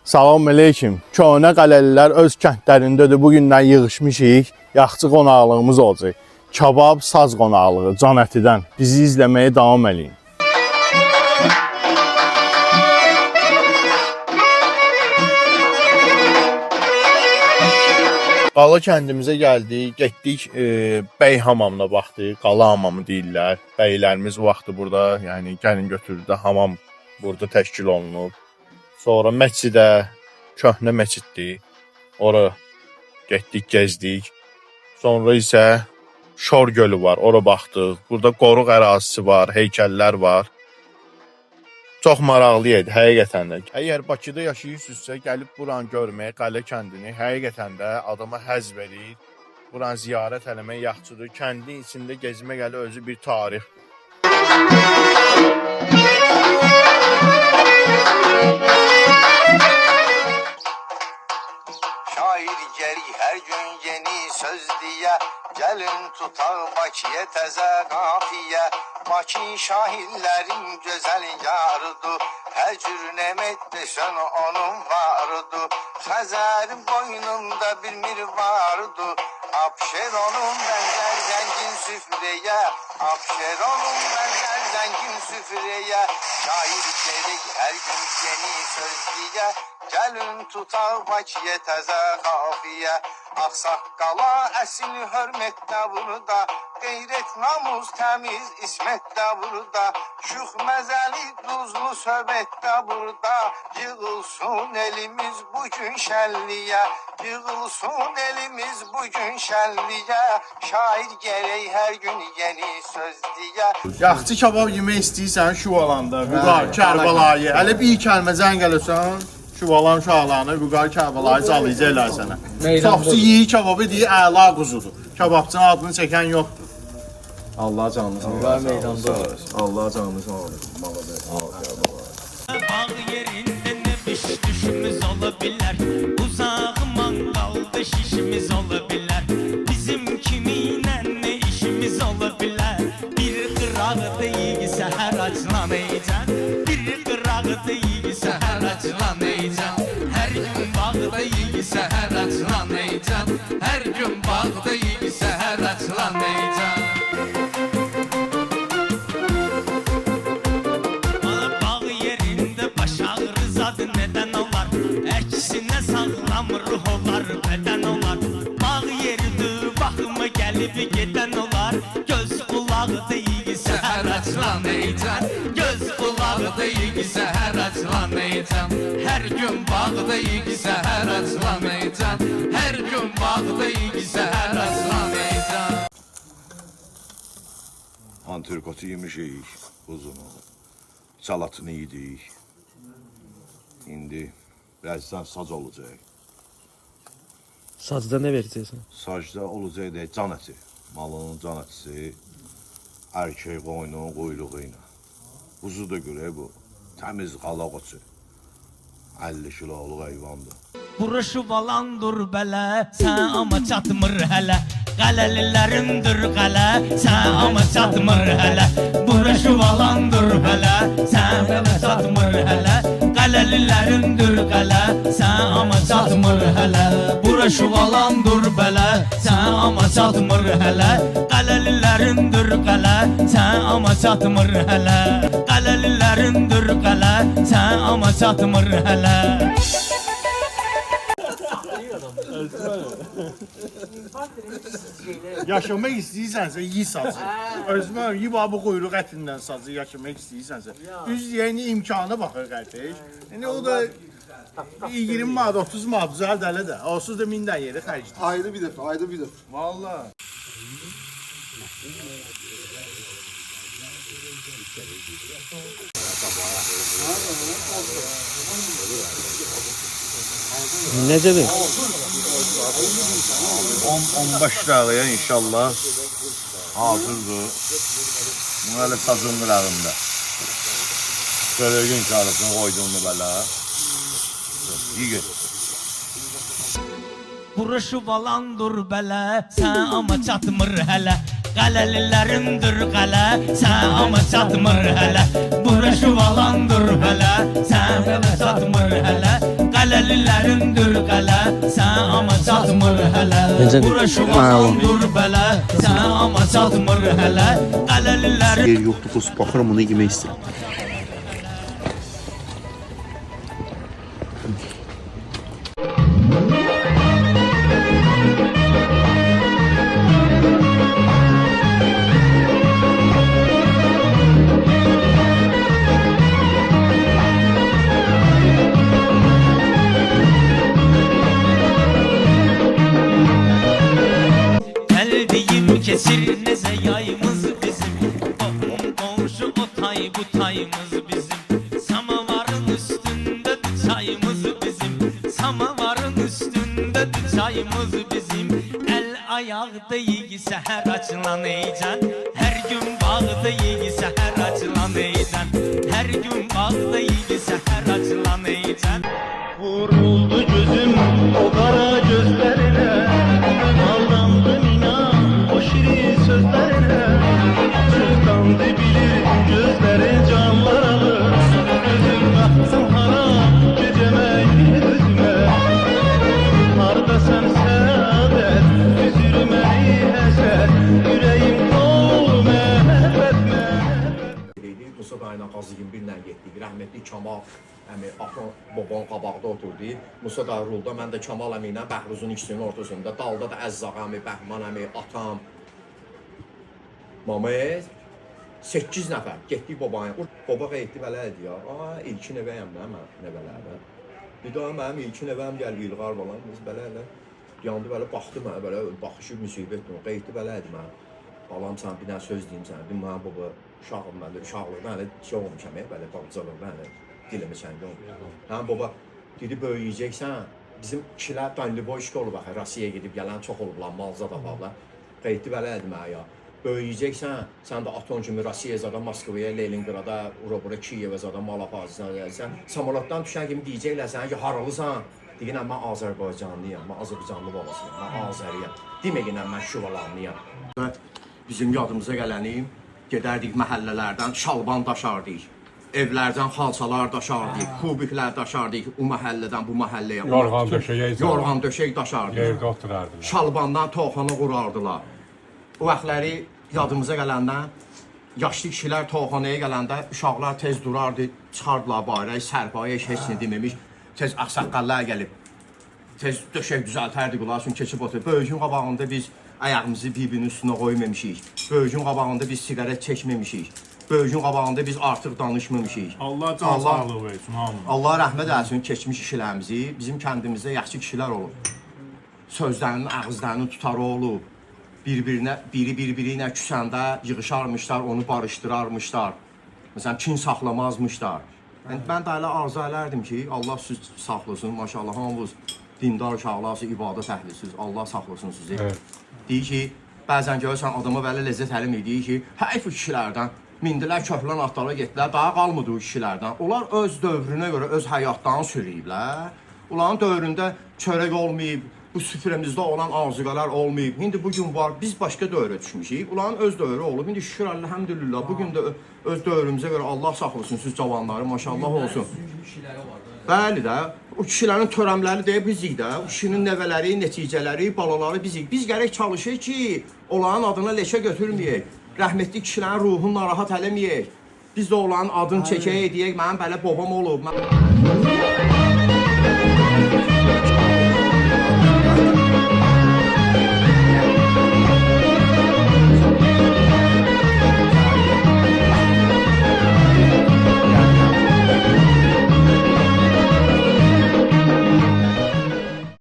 Salam əleykum. Köhnə qaləlilər öz kəndlərindədir. Bu gündən yığışmışıq. Yaxçı qonaqlığımız olacaq. Kabab, saz qonaqlığı, can ətidən. Bizi izləməyə davam eləyin. Qala kəndimizə gəldik, getdik bəy hamamına baxdıq. Qala hamamı deyirlər. Bəylərimiz vaxtı burada, yəni gəlin götürdü hamam burada təşkil olunub. Sonra məscidə, köhnə məsciddir. Ora getdik, gezdik. Sonra isə Şor gölü var, ora baxdıq. Burada qoruq ərazisi var, heykəllər var. Çox maraqlı idi, həqiqətən də. Əgər Bakıda yaşayırsınızsa, gəlib buranı görməyə, Qala kəndini həqiqətən də adama həzz verir. Buranı ziyarət eləmək yaxşıdır. Kəndin içində gezmək elə özü bir tarix. Şair gəri hər gün yeni söz deyə, gəlin tutaq Bakıya təzə qafiyə. Bakı şahirlərin gözəl yarıdır, hər cür nemət desən onun varıdır. Xəzərin boynunda bir mir varıdır, Abşeronun bənzər zəngin süfrəyə, Abşeronun bənzər zəngin süfrəyə. Şair gerek hər gün yeni söz deyə, gəlin tutaq Bakıya təzə qafiyə. Ağsaqqala əsil hörmətdə burada, qeyrət namus təmiz ismətdə burada, şux məzəli duzlu söhbətdə burada. Yığılsın elimiz bugün şənliyə, yığılsın elimiz bugün şənliyə. Şair gerek hər gün yeni söz deyə. Yaxçı kabab yemək istəyirsən Şuvalanda, Vüqar, Kərbəlayı. Hələ bir kəlmə zəng eləsən, Şuvalan uşaqlarını, Vüqar, Kərbəlayı calayıcı elər sənə. Çoxsu yiyir kababı deyir, əla quzudur. Kababçının adını çəkən yoxdur. Allah canını sağ olsun. Meydanda Allah canını sağ olsun. Bağ yerində nə biş düşümüz ola bilər, uzağıman qaldı şişimiz ola bilər. Bizim kiminlə nə işimiz ola bilər, bir qırağıda yiyik səhər açılan eycən, bir qırağıda yiyik səhər açılan eycən. Hər gün bağda yiyik səhər açılan eycən, hər gün bağda yiyik səhər açılan eycən. Ruh olar, bədən olar, bağ yeridir, baxıma gəlib gedən olar. Göz qulağıda yiyik səhər açılan eycən, göz qulağıda yiyik səhər açılan eycən. Hər gün bağda yiyik səhər açılan eycən, hər gün bağda yiyik səhər açılan eycən. Antrikotu yemişik, uzunu, salatını yedik. İndi birazdan sac olacaq. Sazda nə verəcəksən? Sacda olacaq da can əti. Malının can ətisi, erkək qoyunun quyruğu ilə. Buzu da görək bu. Təmiz qala qoçu. 50 kiloluq heyvandır. Bura Şuvalandır bələ, sən amma çatmır hələ. Qələlilərindir qələ, sən amma çatmır hələ. Bura Şuvalandır bələ, sən amma çatmır hələ. Qələlilərindir qələ, sən amma çatmır hələ. Bura Şuvalandır bələ, sən amma çatmır hələ. Qələlilərindir qələ, sən amma çatmır hələ. Qələlilərindir qələ, sən amma çatmır hələ. Yaşamaq istəyirsənsə, yi sazı. Özümə yi bu quyruq ətindən sazı yaşamaq istəyirsənsə. Üz yeyəni imkanı baxır qardaş. Yəni o da 20 manat, 30 manat düzəld hələ də. Onsuz da 1000-dən yeri xərcdir. Ayda bir dəfə, ayda bir dəfə. Vallahi. Necədir? 10-15 dəqiqəyə inşallah hazırdır. Bunu hələ sazın qırağında. Söyləyin karısını qoyduğunu belə. İyi. Bura Şuvalandır bələ, sən amma çatmır hələ. Qələlilərindir qələ, sən amma çatmır hələ. Bura Şuvalandır bələ, sən amma çatmır hələ. Qələlilərindir qələ, sən amma çatmır hələ. Necədir? Bura şuvalandır bələ, sən amma çatmır hələ. Qələlilərin Yer yoxdur, dost, baxıram onu yemək istəyirəm. Gəldiyim keçir necə yayımız bizim. Qohum qonşu o tay bu tayımız bizim. Samavarın üstündədir çayımız bizim. Samavarın üstündədir çayımız bizim. El ayaqda yigi səhər açılan eycan. Hər gün bağda yigi səhər açılan eycan. Hər gün bağda yigi səhər açılan eycan. Vuruldu gözüm o kara gözlerine, aldandım inan o şirin sözlerine. Çıkandı bilir gözleri canlar alır, gözüm baksın haram geceme yüzüme. Harda sen saadet, üzülmeyi eser, yüreğim dolu mehbet mehbet. Musa dayı ilə Qazı 21 ilə getdik. Rəhmətli Kamal əmi atam babam qabaqda oturdu. Musa dayı rulda, mən də Kamal əmi ilə Bəhruzun ikisinin ortasında. Dalda da Əzzaq əmi, Bəhman əmi, atam, Mamed. 8 nəfər getdik babaya. Baba qayıtdı belə idi ya. İlkin evəyəm də mən nəvələrdə. Bir daha mənim ilkin evəm gəldi İlğar falan. Biz belə yandı belə baxdı mənə belə baxışı müsibətdir. Qayıtdı belə idi mən. Balam sən bir dənə söz deyim sənə. Dedim mənə baba uşağım mən də uşaqlıqdan hələ şey olmuşam belə bağçalıqdan hələ dilimi səndə olmuşam. Həm baba dedi böyüyəcəksən. Bizim kişilər Danliboy şkolu baxır. Rusiyaya gedib gələn çox olublar, Malzada bablar. Qayıtdı belə idi mənə ya. Böyüyəcəksən, sən də atom kimi Rusiyaya zadan Moskvaya, Leningrada, ura-bura Kiyevə zadan mal aparacaqsan gəlsən. Samolotdan düşən kimi deyəcəklər sənə ki, haralısan? Deyirəm mən Azərbaycanlıyam, mən Azərbaycanlı babasıyam, mən Azəriyəm. Deməyinəm mən Şuvalanlıyam. Bizim yadımıza gələni gedərdik məhəllələrdən şalban daşardik. Evlərdən xalçalar daşardik, kubiklər daşardik o məhəllədən bu məhəlləyə. Yorğan döşək daşardik. Yerdə oturardılar. Şalbandan toxanı qurardılar. O vaxtları yadımıza gələndən yaşlı kişilər toxanaya gələndə uşaqlar tez durardı, çıxardılar bayrağı, sərpaya heç nə deməmiş. Tez ağsaqqallar gəlib. Tez döşək düzəltərdik onlar üçün keçib otur. Böyüyün qabağında biz ayağımızı bir-birinin üstünə qoymamışıq. Böyüyün qabağında biz siqaret çəkməmişik. Böyüyün qabağında biz artıq danışmamışıq. Allah can sağlığı versin hamı. Allah rəhmət eləsin keçmiş kişilərimizi. Bizim kəndimizdə yaxşı kişilər olub. Sözlərinin, ağızlarının tutarı olub. Biri bir-biri ilə küsəndə yığışarmışlar, onu barışdırarmışlar. Məsələn, kin saxlamazmışlar. Mən də elə arzu elərdim ki, Allah siz saxlasın, maşallah, hamınız dindar uşaqlarsınız, ibadət əhlisiniz, Allah saxlasın sizi. Evet. Deyir ki, bəzən görürsən adama belə ləzzət əlim deyir ki, həyf o kişilərdən mindilər köhlən atlara getdilər, daha qalmadı o kişilərdən. Onlar öz dövrünə görə öz həyatlarını sürüyüblər. Onların dövründə çörək olmayıb, bu süfrəmizdə olan arzuqalar olmayıb. İndi bugün var, biz başqa dövrə düşmüşük. Onların öz dövrü olub. İndi şükür əlhəmdülillah, bugün də öz dövrümüzə görə Allah saxlasın siz cavanları, maşallah olsun. Bəli də, o kişilərin törəmləri də bizik də, o kişinin nəvələri, nəticələri, balaları bizik. Biz gərək çalışır ki, onların adına leşə götürməyək. Rəhmətli kişilərin ruhunu narahat eləməyək. Biz də onların adını çəkək, deyək, mənim belə babam olub.